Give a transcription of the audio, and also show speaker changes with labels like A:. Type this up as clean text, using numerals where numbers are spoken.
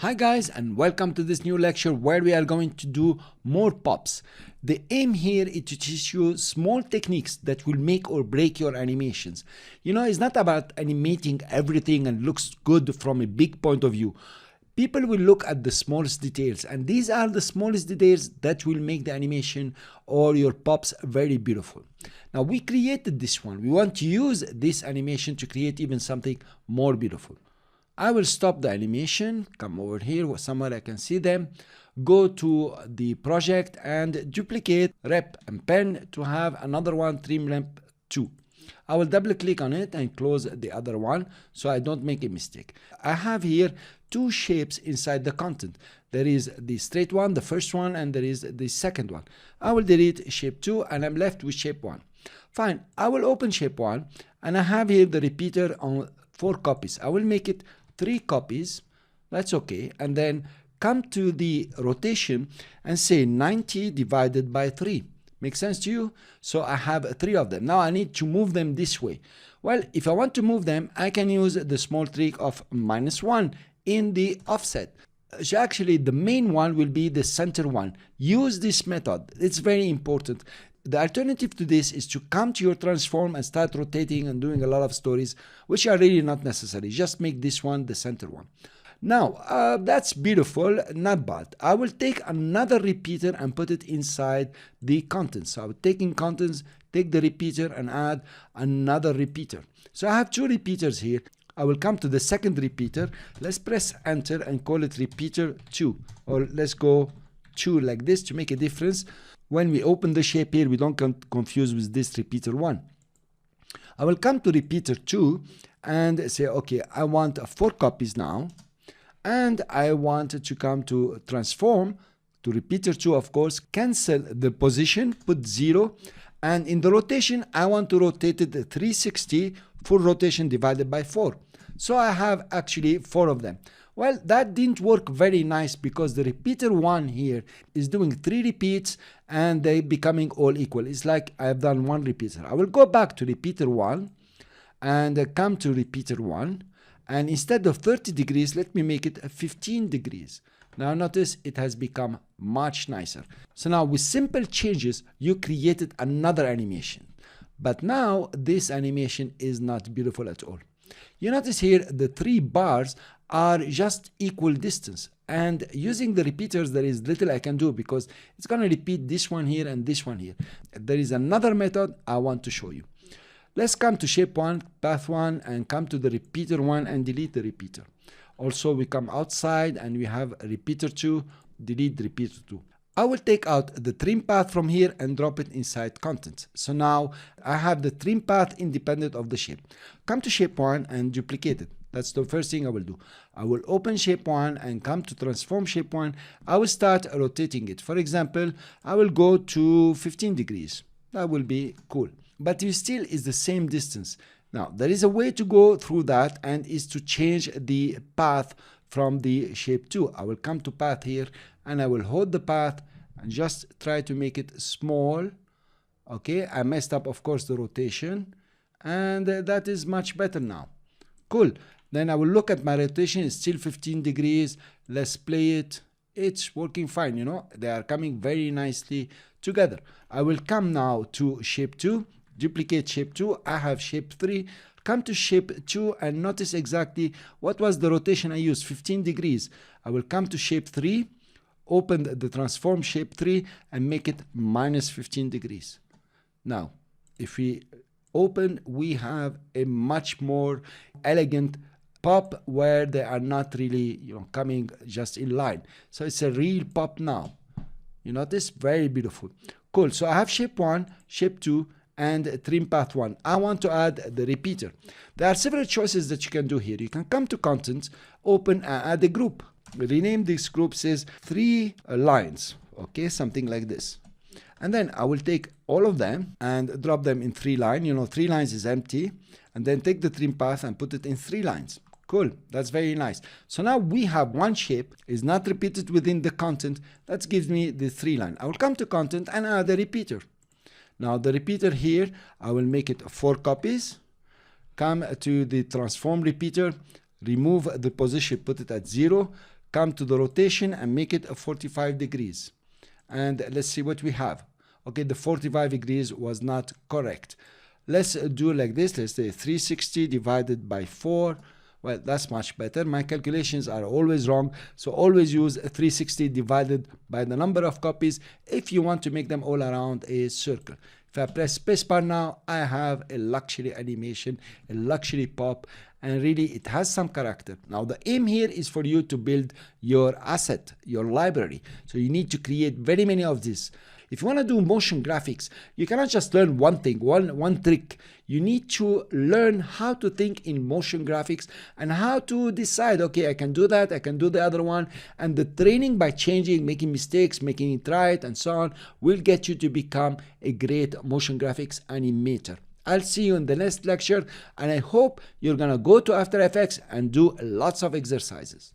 A: Hi guys, and welcome to this new lecture where we are going to do more pops. The aim here is to teach you small techniques that will make or break your animations. It's not about animating everything and looks good from a big point of view. People will look at the smallest details, and these are the smallest details that will make the animation or your pops very beautiful. Now we created this one. We want to use this animation to create even something more beautiful. I will stop the animation, come over here somewhere I can see them, go to the project and duplicate rep and pen to have another one, trim lamp 2. I will double click on it and close the other one so I don't make a mistake. I have here two shapes inside the content. There is the straight one, the first one, and there is the second one. I will delete shape 2 and I'm left with shape 1. Fine, I will open shape 1 and I have here the repeater on 4 copies. I will make it 3 copies, that's okay, and then come to the rotation and say 90 divided by 3. Make sense to you? So I have 3 of them. Now I need to move them this way. Well, if I want to move them, I can use the small trick of -1 in the offset. So actually the main one will be the center one. Use this method, it's very important. The alternative to this is to come to your transform and start rotating and doing a lot of stories, which are really not necessary. Just make this one the center one. Now, that's beautiful, not bad. I will take another repeater and put it inside the contents. So I will take in contents, take the repeater and add another repeater. So I have 2 repeaters here. I will come to the second repeater. Let's press enter and call it repeater 2. Or let's go 2 like this to make a difference. When we open the shape here, we don't confuse with this repeater 1. I will come to repeater 2 and say, okay, I want 4 copies now. And I want to come to transform to repeater 2, of course, cancel the position, put 0. And in the rotation, I want to rotate it 360, full rotation divided by 4. So I have actually 4 of them. Well, that didn't work very nice because the repeater 1 here is doing 3 repeats and they becoming all equal. It's like I've done 1 repeater. I will go back to repeater 1 and come to repeater 1. And instead of 30 degrees, let me make it 15 degrees. Now notice it has become much nicer. So now with simple changes, you created another animation. But now this animation is not beautiful at all. You notice here the 3 bars are just equal distance, and using the repeaters there is little I can do because it's going to repeat this one here and this one here. There is another method I want to show you. Let's come to shape 1, path 1 and come to the repeater 1 and delete the repeater. Also we come outside and we have repeater 2, delete repeater 2. I will take out the trim path from here and drop it inside contents. So now I have the trim path independent of the shape. Come to shape 1 and duplicate it. That's the first thing I will do. I will open shape 1 and come to transform shape 1. I will start rotating it. For example, I will go to 15 degrees. That will be cool. But it still is the same distance. Now, there is a way to go through that and is to change the path from the shape 2. I will come to path here and I will hold the path and just try to make it small. Okay, I messed up, of course, the rotation. And that is much better now. Cool. Then I will look at my rotation, it's still 15 degrees. Let's play it. It's working fine, They are coming very nicely together. I will come now to shape 2, duplicate shape 2. I have shape 3. Come to shape 2 and notice exactly what was the rotation I used, 15 degrees. I will come to shape 3, open the transform shape 3 and make it -15 degrees. Now, if we open, we have a much more elegant pop where they are not really coming just in line. So it's a real pop now. You notice? Very beautiful. Cool. So I have shape 1, shape 2 and trim path 1. I want to add the repeater. There are several choices that you can do here. You can come to contents, open and add a group. Rename this group, says 3 lines. Okay, something like this. And then I will take all of them and drop them in 3 lines. 3 lines is empty. And then take the trim path and put it in 3 lines. Cool, that's very nice. So now we have one shape, is not repeated within the content. That gives me the 3 line. I will come to content and add a repeater. Now the repeater here, I will make it 4 copies. Come to the transform repeater, remove the position, put it at 0. come to the rotation and make it a 45 degrees. And let's see what we have. Okay, the 45 degrees was not correct. Let's do like this. Let's say 360 divided by 4. Well, that's much better. My calculations are always wrong, so always use 360 divided by the number of copies if you want to make them all around a circle. If I press spacebar now, I have a luxury animation, a luxury pop, and really it has some character. Now the aim here is for you to build your asset, your library. So you need to create very many of these. If you want to do motion graphics, you cannot just learn one thing, one trick. You need to learn how to think in motion graphics and how to decide, okay, I can do that, I can do the other one. And the training by changing, making mistakes, making it right, and so on, will get you to become a great motion graphics animator. I'll see you in the next lecture, and I hope you're gonna go to After Effects and do lots of exercises.